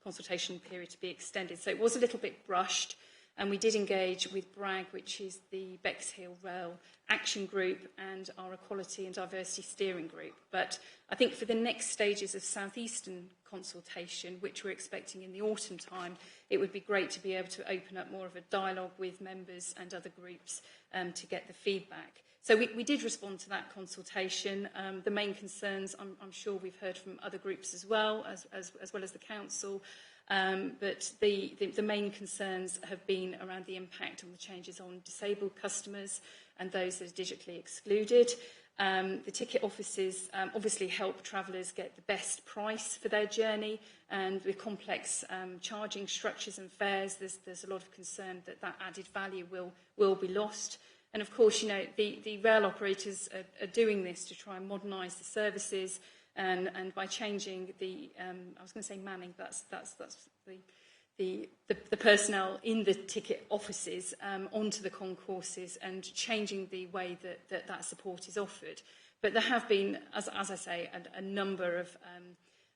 Speaker 2: consultation period to be extended. So it was a little bit rushed. And we did engage with BRAG, which is the Bexhill Rail Action Group, and our Equality and Diversity Steering Group. But I think for the next stages of South Eastern consultation, which we're expecting in the autumn time, it would be great to be able to open up more of a dialogue with members and other groups to get the feedback. So we did respond to that consultation. The main concerns, I'm sure we've heard from other groups as well as the Council. But the main concerns have been around the impact on the changes on disabled customers and those that are digitally excluded. The ticket offices obviously help travellers get the best price for their journey, and with complex charging structures and fares, there's a lot of concern that added value will be lost. And of course, the rail operators are doing this to try and modernise the services. And by changing the, I was going to say manning, that's the personnel in the ticket offices onto the concourses and changing the way that support is offered. But there have been, as I say, a number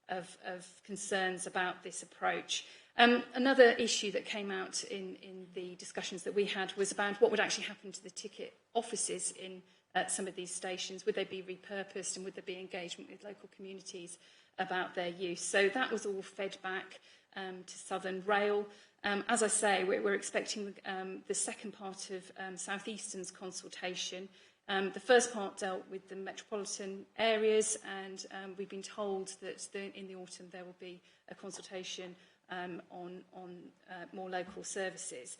Speaker 2: of concerns about this approach. Another issue that came out in the discussions that we had was about what would actually happen to the ticket offices at some of these stations. Would they be repurposed, and would there be engagement with local communities about their use? So that was all fed back to Southern Rail. As I say, we're expecting the second part of South Eastern's consultation. The first part dealt with the metropolitan areas, and we've been told that in the autumn there will be a consultation on more local services.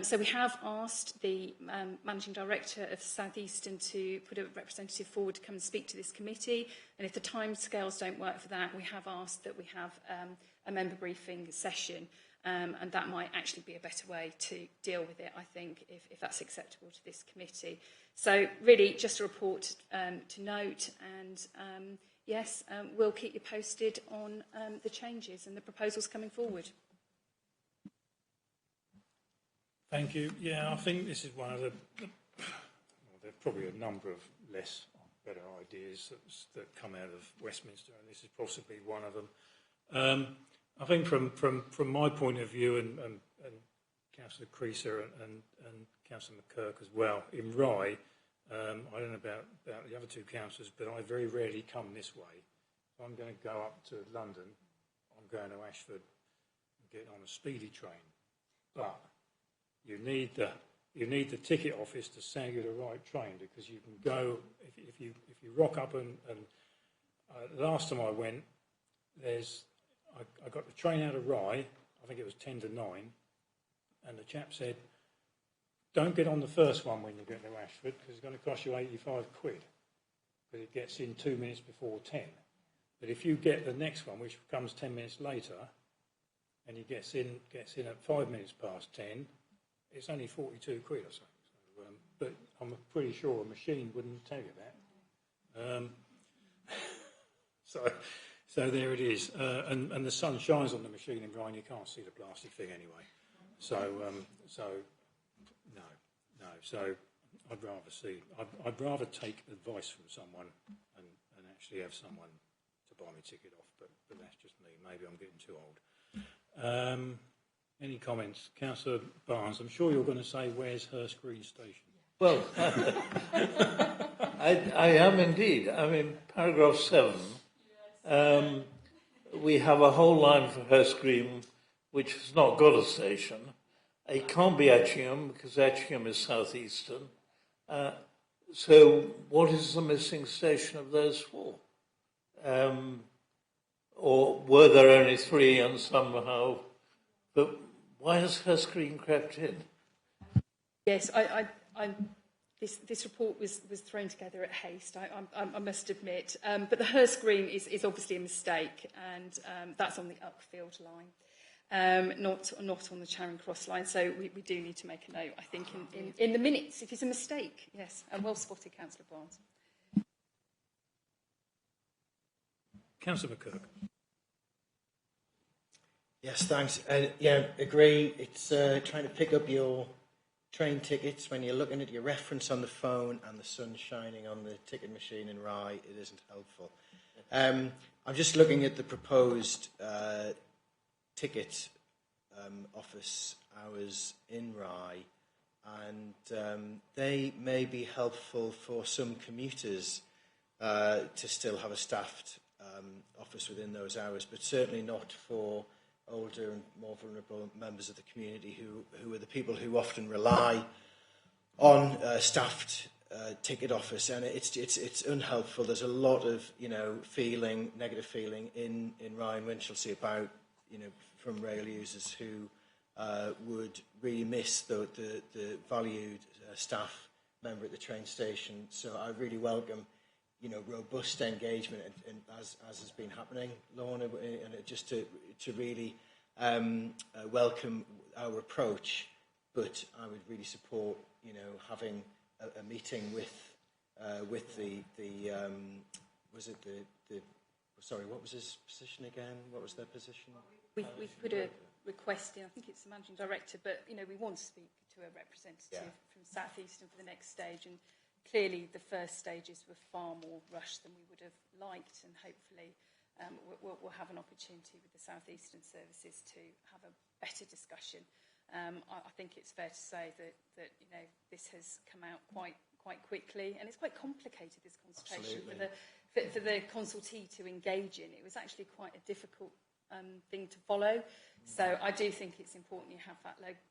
Speaker 2: So we have asked the Managing Director of South Eastern to put a representative forward to come and speak to this committee, and if the timescales don't work for that, we have asked that we have a member briefing session, and that might actually be a better way to deal with it, I think, if that's acceptable to this committee. So really just a report to note, and yes, we'll keep you posted on the changes and the proposals coming forward.
Speaker 1: Thank you. Yeah, I think this is one of well, there are probably a number of better ideas that come out of Westminster, and this is possibly one of them. I think from my point of view, and Councillor Creaser and Councillor McKirk as well, in Rye, I don't know about the other two councillors, but I very rarely come this way. So I'm going to go up to London. I'm going to Ashford and get on a speedy train. But you need the ticket office to send you the right train, because you can go if you rock up and last time I went, I got the train out of Rye. I think it was 10 to 9, and the chap said, "Don't get on the first one when you get to Ashford, because it's going to cost you 85 quid, because it gets in 2 minutes before 10. But if you get the next one, which comes 10 minutes later, and he gets in at 5 minutes past 10, it's only 42 quid or something." So, but I'm pretty sure a machine wouldn't tell you that. So there it is. And the sun shines on the machine in Ryan. You can't see the plastic thing anyway. So no. So I'd rather take advice from someone and actually have someone to buy me a ticket off. But that's just me. Maybe I'm getting too old. Any comments? Councillor Barnes, I'm sure you're going to say, where's Hurst Green Station?
Speaker 5: Well, I am indeed. I mean, paragraph 7, we have a whole line for Hurst Green, which has not got a station. It can't be Etchingham, because Etchingham is southeastern. So what is the missing station of those 4? Or were there only 3 and somehow... But why has Hurst Green crept in?
Speaker 2: Yes, this report was thrown together at haste, I must admit. But the Hurst Green is obviously a mistake, and that's on the Uckfield line, not on the Charing Cross line. So we do need to make a note, I think, in the minutes. It is a mistake, yes. And well spotted, Councillor Barnes.
Speaker 1: Councillor McKirk.
Speaker 12: Yes, thanks. Yeah, agree. It's trying to pick up your train tickets when you're looking at your reference on the phone and the sun shining on the ticket machine in Rye. It isn't helpful. I'm just looking at the proposed ticket office hours in Rye, and they may be helpful for some commuters to still have a staffed office within those hours, but certainly not for older and more vulnerable members of the community who are the people who often rely on staffed ticket office, and it's unhelpful. There's a lot of negative feeling in Rye and Winchelsea about from rail users who would really miss the valued staff member at the train station. So I really welcome robust engagement, and as has been happening, Lorna, and just to really welcome our approach. But I would really support, having a meeting with the sorry, what was his position again? What was their position?
Speaker 2: We've put a request in. I think it's the managing director, but we want to speak to a representative from South Eastern for the next stage, and clearly the first stages were far more rushed than we would have liked, and hopefully we'll have an opportunity with the South Eastern services to have a better discussion. I think it's fair to say that this has come out quite quickly, and it's quite complicated, this consultation for the consultee to engage in. It was actually quite a difficult thing to follow. So I do think it's important you have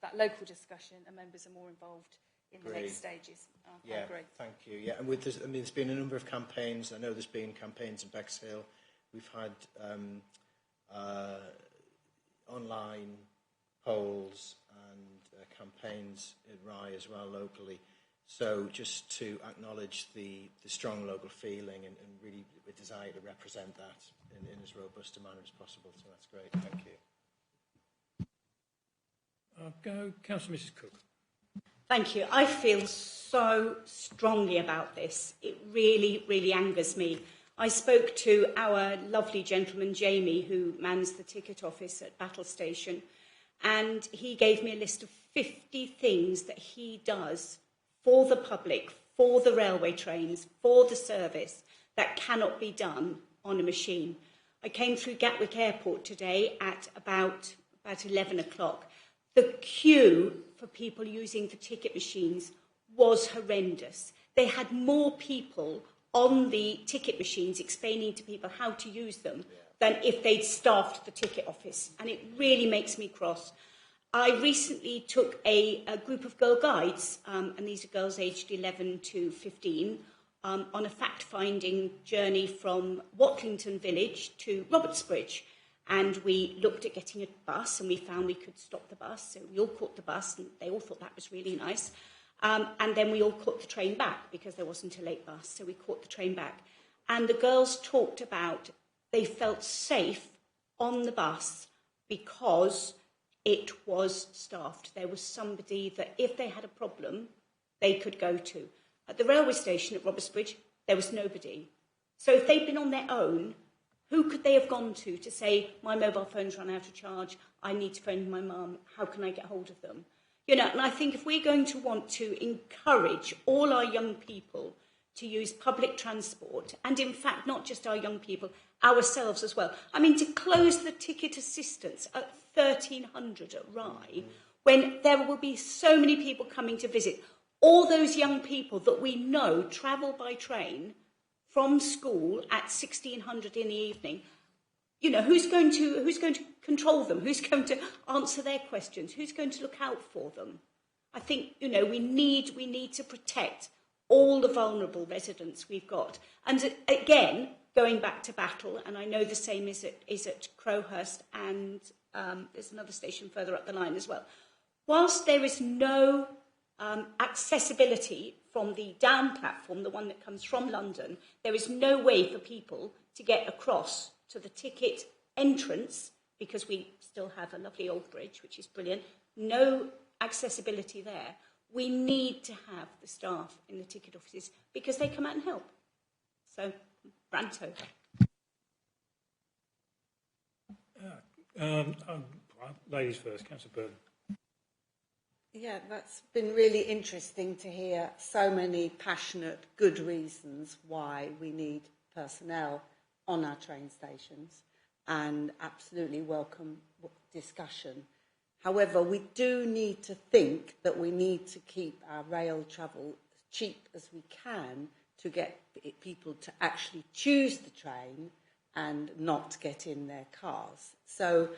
Speaker 2: that local discussion, and members are more involved in the next stages. I agree.
Speaker 12: Thank you. Yeah, and there's been a number of campaigns. I know there's been campaigns in Bexhill. We've had online polls and campaigns in Rye as well locally. So just to acknowledge the strong local feeling and really the desire to represent that in as robust a manner as possible. So that's great. Thank you.
Speaker 1: Councillor Mrs. Cook.
Speaker 9: Thank you. I feel so strongly about this. It really, really angers me. I spoke to our lovely gentleman, Jamie, who mans the ticket office at Battle Station, and he gave me a list of 50 things that he does for the public, for the railway trains, for the service, that cannot be done on a machine. I came through Gatwick Airport today at about 11 o'clock. The queue for people using the ticket machines was horrendous. They had more people on the ticket machines explaining to people how to use them than if they'd staffed the ticket office. And it really makes me cross. I recently took a group of girl guides, and these are girls aged 11 to 15, on a fact-finding journey from Watlington Village to Robertsbridge. And we looked at getting a bus, and we found we could stop the bus. So we all caught the bus, and they all thought that was really nice. And then we all caught the train back because there wasn't a late bus. So we caught the train back. And the girls talked about they felt safe on the bus because it was staffed. There was somebody that if they had a problem, they could go to. At the railway station at Robertsbridge, there was nobody. So if they'd been on their own, who could they have gone to say, my mobile phone's run out of charge, I need to phone my mum, how can I get hold of them? You know, and I think if we're going to want to encourage all our young people to use public transport, and in fact, not just our young people, ourselves as well. I mean, to close the ticket assistance at 1,300 at Rye, when there will be so many people coming to visit, all those young people that we know travel by train from school at 1,600 in the evening, you know, who's going to control them? Who's going to answer their questions? Who's going to look out for them? I think, you know, we need to protect all the vulnerable residents we've got. And again, going back to Battle, and I know the same is at Crowhurst, and there's another station further up the line as well. Whilst there is no accessibility from the down platform, the one that comes from London, there is no way for people to get across to the ticket entrance, because we still have a lovely old bridge, which is brilliant. No accessibility there. We need to have the staff in the ticket offices because they come out and help. So, rant over.
Speaker 1: Ladies first, Councillor Burton.
Speaker 3: Yeah, that's been really interesting to hear so many passionate, good reasons why we need personnel on our train stations, and absolutely welcome discussion. However, we do need to think that we need to keep our rail travel as cheap as we can to get people to actually choose the train and not get in their cars. So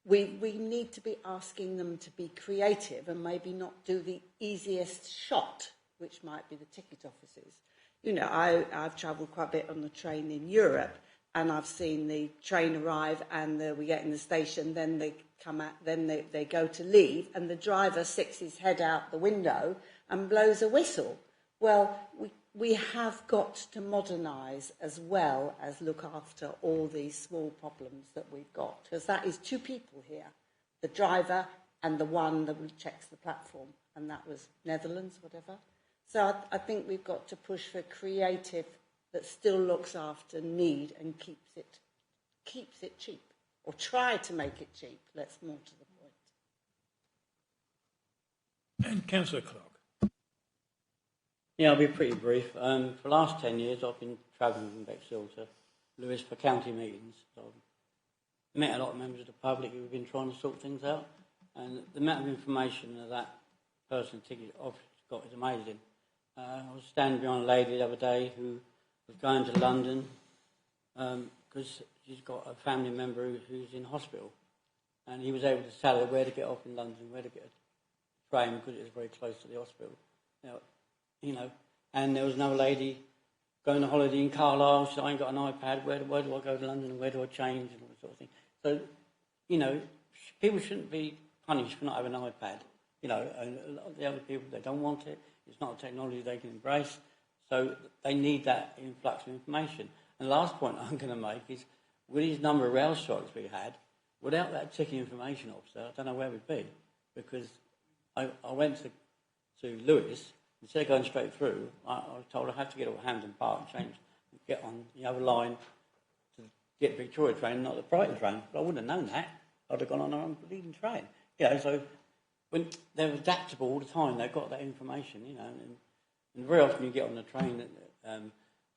Speaker 3: we need to be asking them to be creative and maybe not do the easiest shot, which might be the ticket offices. You know, I've travelled quite a bit on the train in Europe, and I've seen the train arrive and we get in the station, then they come out, then they go to leave, and the driver sticks his head out the window and blows a whistle. Well, we have got to modernise as well as look after all these small problems that we've got, because that is two people here, the driver and the one that checks the platform, and that was Netherlands, whatever. So I think we've got to push for creative that still looks after need and keeps it cheap, or try to make it cheap. Let's more to the point.
Speaker 1: And Councillor Clark.
Speaker 6: Yeah, I'll be pretty brief. For the last 10 years, I've been travelling from Bexhill to Lewes for county meetings. So I've met a lot of members of the public who've been trying to sort things out, and the amount of information that person ticket office got is amazing. I was standing behind a lady the other day who was going to London because she's got a family member who's in hospital, and he was able to tell her where to get off in London, where to get a train, because it was very close to the hospital. Now, you know, and there was another lady going on holiday in Carlisle. She said, I ain't got an iPad. Where do I go to London, and where do I change, and all that sort of thing. So, you know, people shouldn't be punished for not having an iPad. You know, and a lot of the other people, they don't want it. It's not a technology they can embrace. So they need that influx of information. And the last point I'm going to make is, with these number of rail strikes we had, without that ticket information officer, I don't know where we'd be. Because I went to Lewes, instead of going straight through, I was told I had to get off Hampden Park and change, get on the other line to get Victoria train, not the Brighton train. But I wouldn't have known that. I'd have gone on our own bleeding train. You know, so when they're adaptable all the time, they've got that information, you know. And very often you get on the train, there's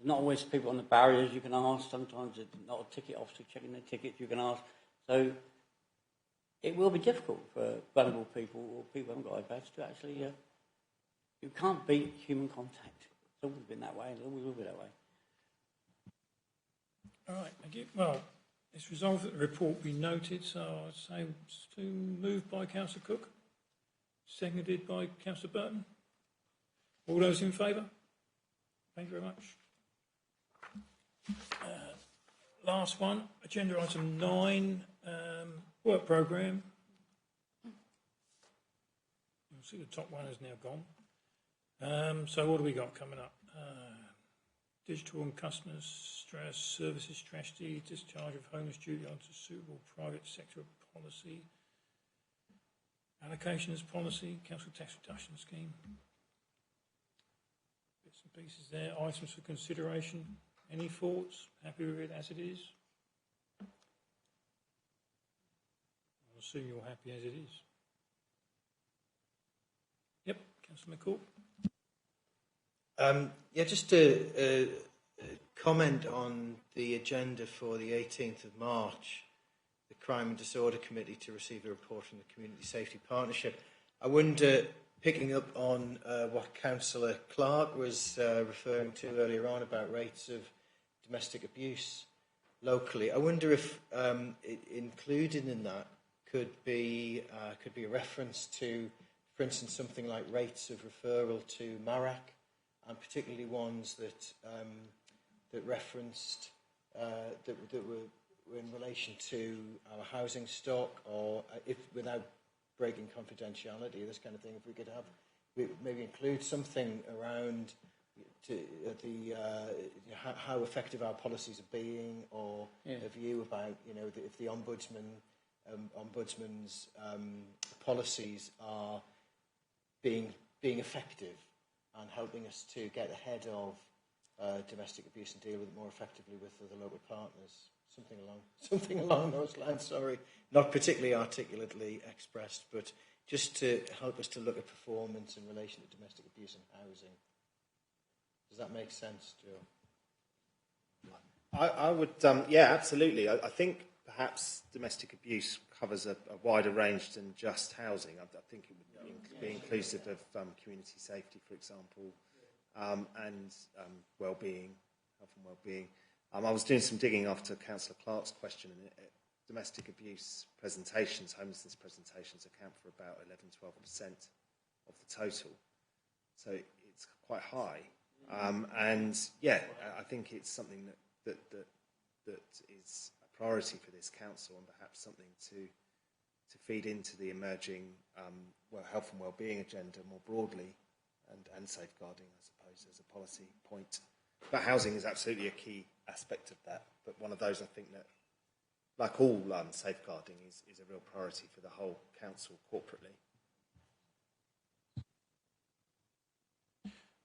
Speaker 6: not always people on the barriers you can ask. Sometimes it's not a ticket officer checking their tickets you can ask. So it will be difficult for vulnerable people or people who haven't got iPads to actually... you can't beat human contact. It's always been that way, and it always will be that way.
Speaker 1: All right, thank you. Well, it's resolved that the report be noted, so I'd say to moved by Councillor Cook, seconded by Councillor Burton. All those in favour? Thank you very much. Last one, agenda item 9, work programme. You'll see the top one is now gone. So what do we got coming up? Digital and customer stress, services strategy, discharge of homeless duty onto suitable private sector policy, allocations policy, council tax reduction scheme. Bits and pieces there, items for consideration. Any thoughts? Happy with it as it is? I'll assume you're happy as it is. Yep, Councillor McCall.
Speaker 12: Just a comment on the agenda for the 18th of March, the Crime and Disorder Committee to receive a report from the Community Safety Partnership. I wonder, picking up on what Councillor Clark was referring to earlier on about rates of domestic abuse locally, I wonder if included in that could be a reference to, for instance, something like rates of referral to MARAC, and particularly ones that referenced that were in relation to our housing stock, or if without breaking confidentiality, this kind of thing. If we could have maybe include something around how effective our policies are being, or a view about if the ombudsman's policies are being effective and helping us to get ahead of domestic abuse and deal with it more effectively with the local partners. Something along those lines. Sorry, not particularly articulately expressed, but just to help us to look at performance in relation to domestic abuse and housing. Does that make sense, Joe?
Speaker 10: I would, absolutely. I think perhaps domestic abuse covers a wider range than just housing. I think it would be inclusive of community safety, for example, and well-being, health and well-being. I was doing some digging after Councillor Clark's question, and domestic abuse presentations, homelessness presentations, account for about 11-12% of the total. So it's quite high. I think it's something that is a priority for this council, and perhaps something to feed into the emerging health and well-being agenda more broadly, and safeguarding, I suppose, as a policy point. But housing is absolutely a key aspect of that. But one of those, I think, that, like all safeguarding, is a real priority for the whole council corporately.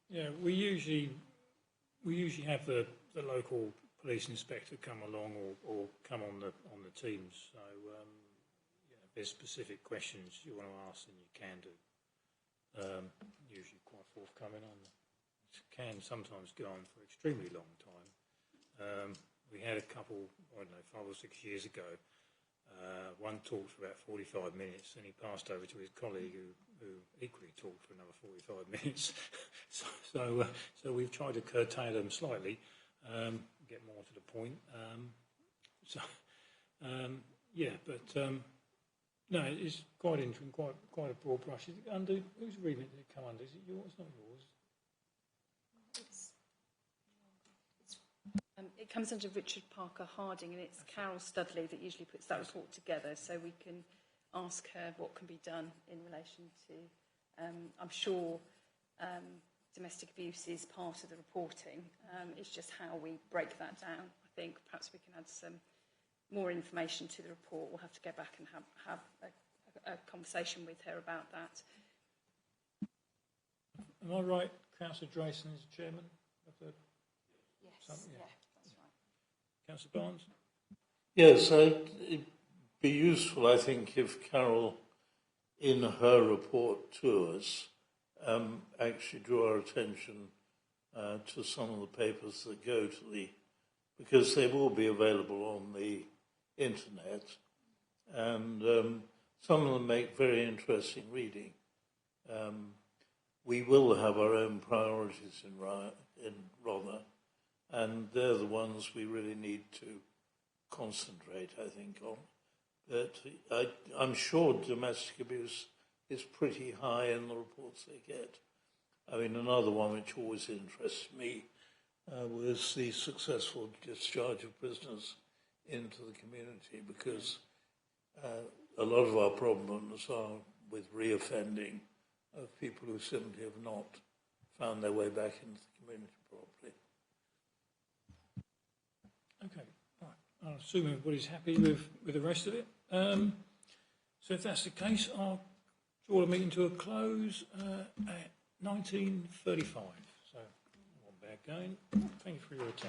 Speaker 1: Yeah, we usually have the local police inspector come along or come on the teams. So if there's specific questions you want to ask, then you can do. Usually quite forthcoming on them. It can sometimes go on for an extremely long time. We had a couple, 5 or 6 years ago. One talked for about 45 minutes, and he passed over to his colleague who equally talked for another 45 minutes. So we've tried to curtail them slightly, get more to the point. No, it's quite interesting, quite a broad brush. Is it under, whose remit did it come under? Is it yours? It's not yours.
Speaker 2: It comes under Richard Parker Harding, and it's Carol Studley that usually puts that report together, so we can ask her what can be done in relation to, I'm sure domestic abuse is part of the reporting. It's just how we break that down. I think perhaps we can add some more information to the report. We'll have to go back and have a conversation with her about that.
Speaker 1: Am I right, Councillor Drayson is chairman of the...
Speaker 2: Yes, yeah, that's right.
Speaker 1: Councillor Barnes?
Speaker 5: Yes, it'd be useful, I think, if Carol, in her report to us, actually drew our attention to some of the papers that go to because they will be available on the internet, and some of them make very interesting reading. We will have our own priorities in Rother, and they're the ones we really need to concentrate, I think, on. But I'm sure domestic abuse is pretty high in the reports they get. I mean, another one which always interests me was the successful discharge of prisoners into the community, because a lot of our problems are with reoffending of people who simply have not found their way back into the community properly.
Speaker 1: Okay, right. I assume everybody's happy with the rest of it. So if that's the case, I'll draw the meeting to a close at 19:35. So, one back going. Thank you for your attention.